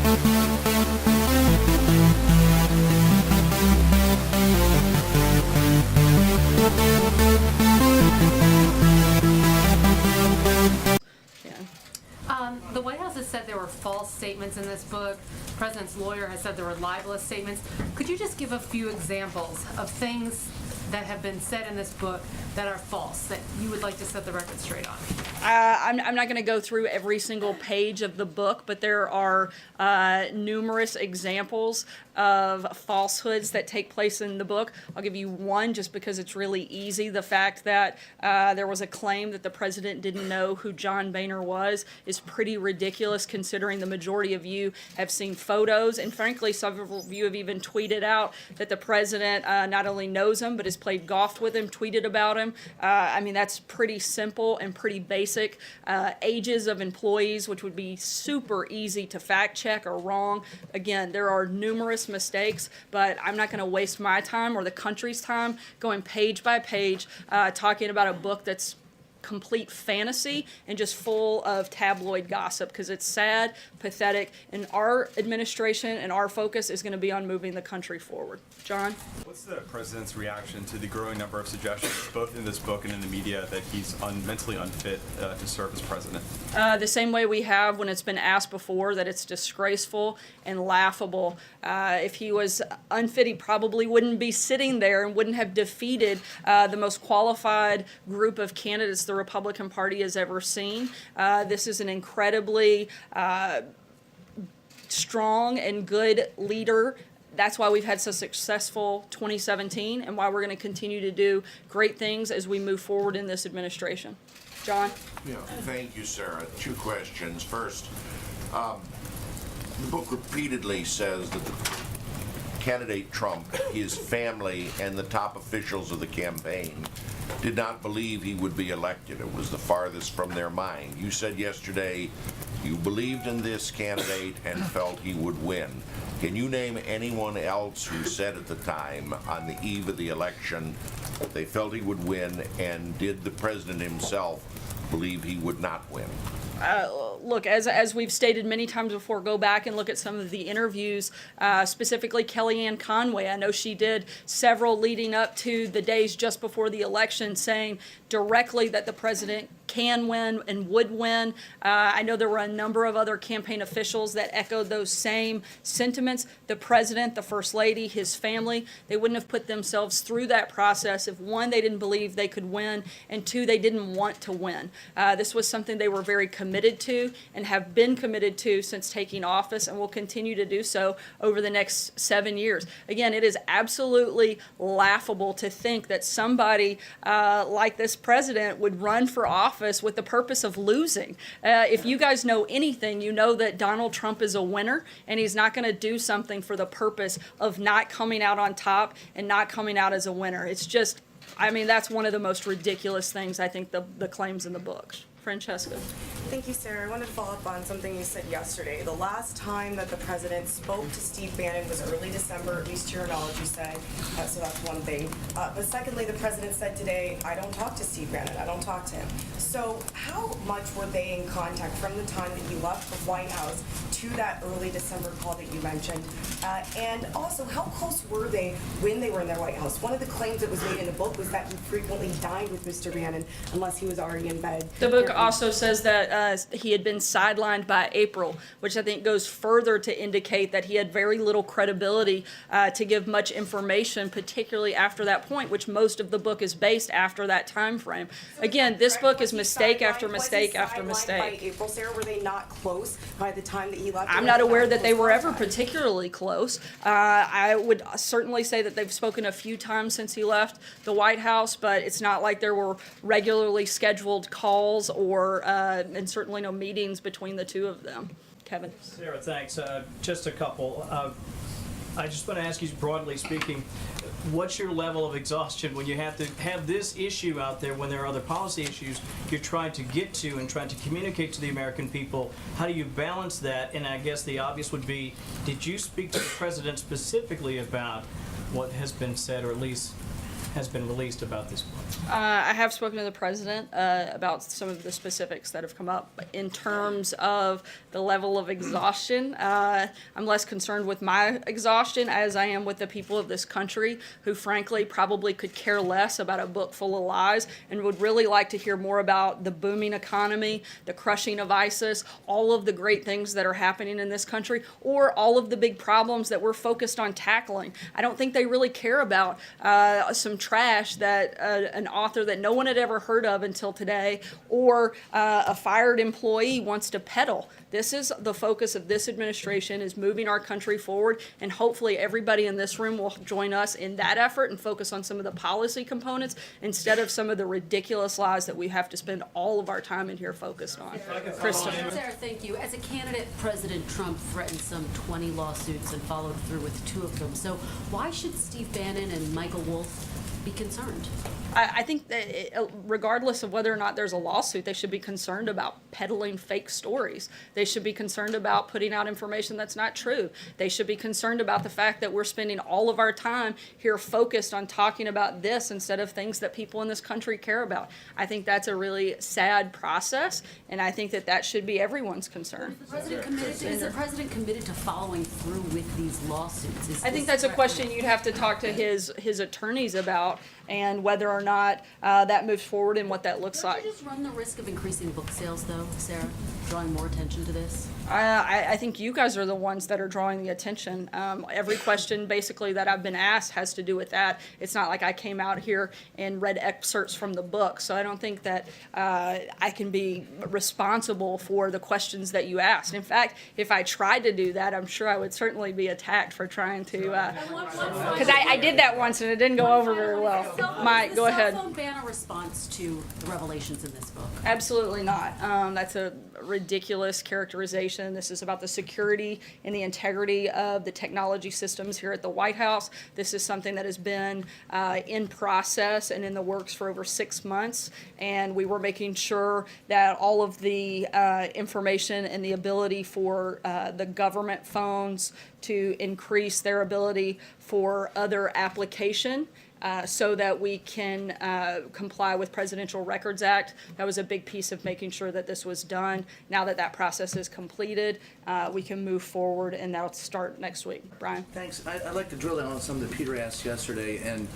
The White House has said there were false statements in this book. The president's lawyer has said there were libelous statements. Could you just give a few examples of things that have been said in this book that are false, that you would like to set the record straight on? I'm not going to go through every single page of the book, but there are numerous examples of falsehoods that take place in the book. I'll give you one just because it's really easy. The fact that there was a claim that the president didn't know who John Boehner was is pretty ridiculous, considering the majority of you have seen photos, and frankly, several of you have even tweeted out that the president not only knows him, but has played golf with him, tweeted about him. I mean, that's pretty simple and pretty basic. Ages of employees, which would be super easy to fact check, are wrong. Again, there are numerous mistakes, but I'm not going to waste my time or the country's time going page by page talking about a book that's complete fantasy and just full of tabloid gossip, because it's sad, pathetic, and our administration and our focus is going to be on moving the country forward. John? What's the president's reaction to the growing number of suggestions, both in this book and in the media, that he's mentally unfit to serve as president? The same way we have when it's been asked before, that it's disgraceful and laughable. If he was unfit, he probably wouldn't be sitting there and wouldn't have defeated the most qualified group of candidates the Republican Party has ever seen. This is an incredibly strong and good leader. That's why we've had such a successful 2017 and why we're going to continue to do great things as we move forward in this administration. John? Yeah, thank you, Sarah. Two questions. First, the book repeatedly says that the candidate Trump, his family, and the top officials of the campaign did not believe he would be elected. It was the farthest from their mind. You said yesterday you believed in this candidate and felt he would win. Can you name anyone else who said at the time, on the eve of the election, that they felt he would win, and did the president himself believe he would not win? Look, as we've stated many times before, go back and look at some of the interviews, specifically Kellyanne Conway. I know she did several leading up to the days just before the election, saying directly that the president can win and would win. I know there were a number of other campaign officials that echoed those same sentiments. The president, the first lady, his family, they wouldn't have put themselves through that process if, one, they didn't believe they could win, and two, they didn't want to win. This was something they were very committed to and have been committed to since taking office, and will continue to do so over the next 7 years. Again, it is absolutely laughable to think that somebody like this president would run for office with the purpose of losing. If you guys know anything, you know that Donald Trump is a winner, and he's not going to do something for the purpose of not coming out on top and not coming out as a winner. It's just, I mean, that's one of the most ridiculous things, I think, the claims in the books. Francesca. Thank you, Sarah. I wanted to follow up on something you said yesterday. The last time that the president spoke to Steve Bannon was early December, at least to your knowledge, you said. So that's one thing. But secondly, the president said today, I don't talk to Steve Bannon. I don't talk to him. So how much were they in contact from the time that he left the White House to that early December call that you mentioned? And also, how close were they when they were in their White House? One of the claims that was made in the book was that he frequently dined with Mr. Bannon unless he was already in bed. The book also says that he had been sidelined by April, which I think goes further to indicate that he had very little credibility to give much information, particularly after that point, which most of the book is based after that time frame. So again, this book is mistake after mistake after mistake. By April, Sarah, were they not close by the time that he left? I'm not aware that they were ever particularly close. I would certainly say that they've spoken a few times since he left the White House, but it's not like there were regularly scheduled calls or and certainly no meetings between the two of them. Kevin. Sarah, thanks. Just a couple. I just want to ask you, broadly speaking, what's your level of exhaustion when you have to have this issue out there when there are other policy issues you're trying to get to and trying to communicate to the American people? How do you balance that? And I guess the obvious would be, did you speak to the president specifically about what has been said, or at least has been released about this book? I have spoken to the president about some of the specifics that have come up. In terms of the level of exhaustion, I'm less concerned with my exhaustion as I am with the people of this country who frankly probably could care less about a book full of lies and would really like to hear more about the booming economy, the crushing of ISIS, all of the great things that are happening in this country, or all of the big problems that we're focused on tackling. I don't think they really care about some trash that an author that no one had ever heard of until today, or a fired employee wants to peddle. This is the focus of this administration, is moving our country forward, and hopefully everybody in this room will join us in that effort and focus on some of the policy components instead of some of the ridiculous lies that we have to spend all of our time in here focused on. Kristen. Sarah, thank you. As a candidate, President Trump threatened some 20 lawsuits and followed through with 2 of them. So why should Steve Bannon and Michael Wolff be concerned? I think that regardless of whether or not there's a lawsuit, they should be concerned about peddling fake stories. They should be concerned about putting out information that's not true. They should be concerned about the fact that we're spending all of our time here focused on talking about this instead of things that people in this country care about. I think that's a really sad process, and I think that that should be everyone's concern. Is the president committed to following through with these lawsuits? I think that's a question you'd have to talk to his attorneys about, and whether or not that moves forward and what that looks Don't like. you just run the risk of increasing book sales, though, Sarah? Drawing more attention to this? I think you guys are the ones that are drawing the attention. Every question basically that I've been asked has to do with that. It's not like I came out here and read excerpts from the book, so I don't think that I can be responsible for the questions that you asked. In fact, if I tried to do that, I'm sure I would certainly be attacked for trying to, because I did that once and it didn't go over very well. Mike, go ahead. Is the cell phone ban a response to the revelations in this book? Absolutely not. That's a ridiculous characterization. This is about the security and the integrity of the technology systems here at the White House. This is something that has been in process and in the works for over 6 months, and we were making sure that all of the information and the ability for the government phones to increase their ability for other application so that we can comply with Presidential Records Act. That was a big piece of making sure that this was done. Now that that process is completed, we can move forward, and that'll start next week. Brian? Thanks. I'd like to drill down on something that Peter asked yesterday, and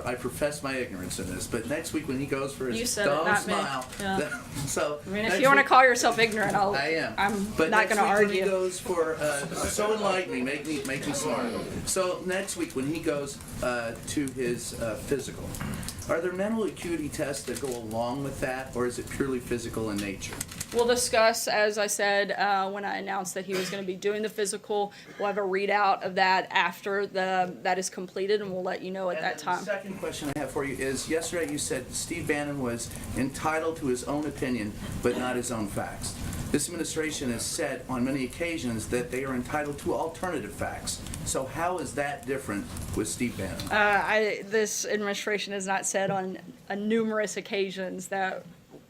I profess my ignorance in this, but next week when he goes for You his said it, dumb not me. smile, Yeah. so I mean, if next you want to week- call yourself ignorant, I am. I'm But not next going to week when argue. he goes for so enlighten me, make me smart. So next week when he goes to his physical, are there mental acuity tests that go along with that, or is it purely physical in nature? We'll discuss, as I said, when I announced that he was going to be doing the physical. We'll have a readout of that after that is completed, and we'll let you know at that The time. second question I have for you is, yesterday you said Steve Bannon was entitled to his own opinion, but not his own facts. This administration has said on many occasions that they are entitled to alternative facts. So how is that different with Steve Bannon? This administration has not said on numerous occasions that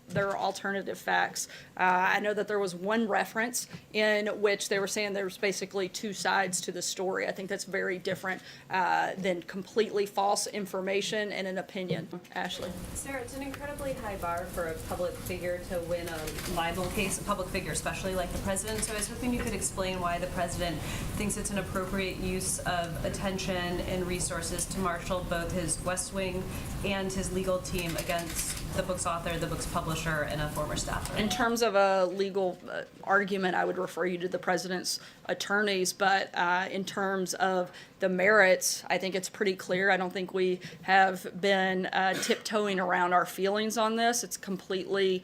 there are alternative facts. I know that there was one reference in which they were saying there's basically 2 sides to the story. I think that's very different than completely false information and an opinion. Ashley? Sarah, it's an incredibly high bar for a public figure to win a libel case, a public figure, especially like the president. So I was hoping you could explain why the president thinks it's an appropriate use of attention and resources to marshal both his West Wing and his legal team against the book's author, the book's publisher, and a former staffer. In terms of a legal argument, I would refer you to the president's attorneys, but in terms of the merits, I think it's pretty clear. I don't think we have been tiptoeing around our feelings on this. It's completely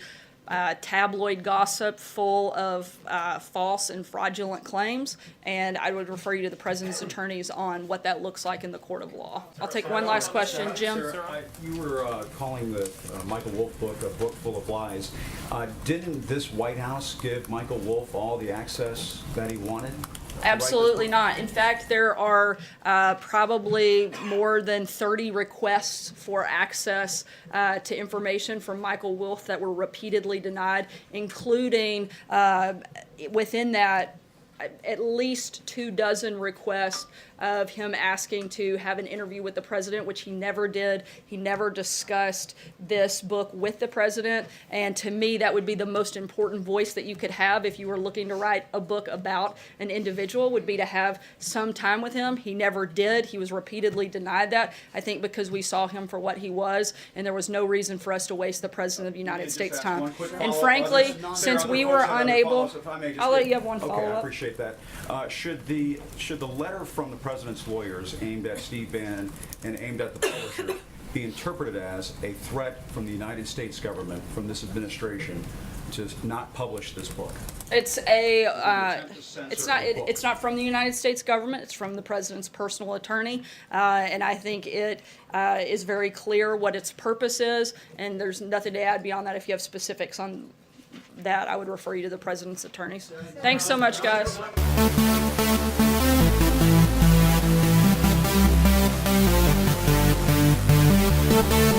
tabloid gossip full of false and fraudulent claims, and I would refer you to the president's attorneys on what that looks like in the court of law. I'll take one last question. Jim? Sarah, you were calling the Michael Wolff book a book full of lies. Didn't this White House give Michael Wolff all the access that he wanted? Absolutely not. In fact, there are probably more than 30 requests for access to information from Michael Wolff that were repeatedly denied, including within that at least 24 requests of him asking to have an interview with the president, which he never did. He never discussed this book with the president. And to me, that would be the most important voice that you could have if you were looking to write a book about an individual, would be to have some time with him. He never did. He was repeatedly denied that, I think because we saw him for what he was, and there was no reason for us to waste the President of the United States' time. And frankly, since we were unable, I'll let you have one Okay, I follow-up. appreciate that. Should the letter from the president's lawyers aimed at Steve Bannon and aimed at the publisher be interpreted as a threat from the United States government, from this administration, to not publish this book? It's it's not from the United States government. It's from the president's personal attorney, and I think it is very clear what its purpose is. And there's nothing to add beyond that. If you have specifics on that, I would refer you to the president's attorneys. Thanks so much, guys. Thank you.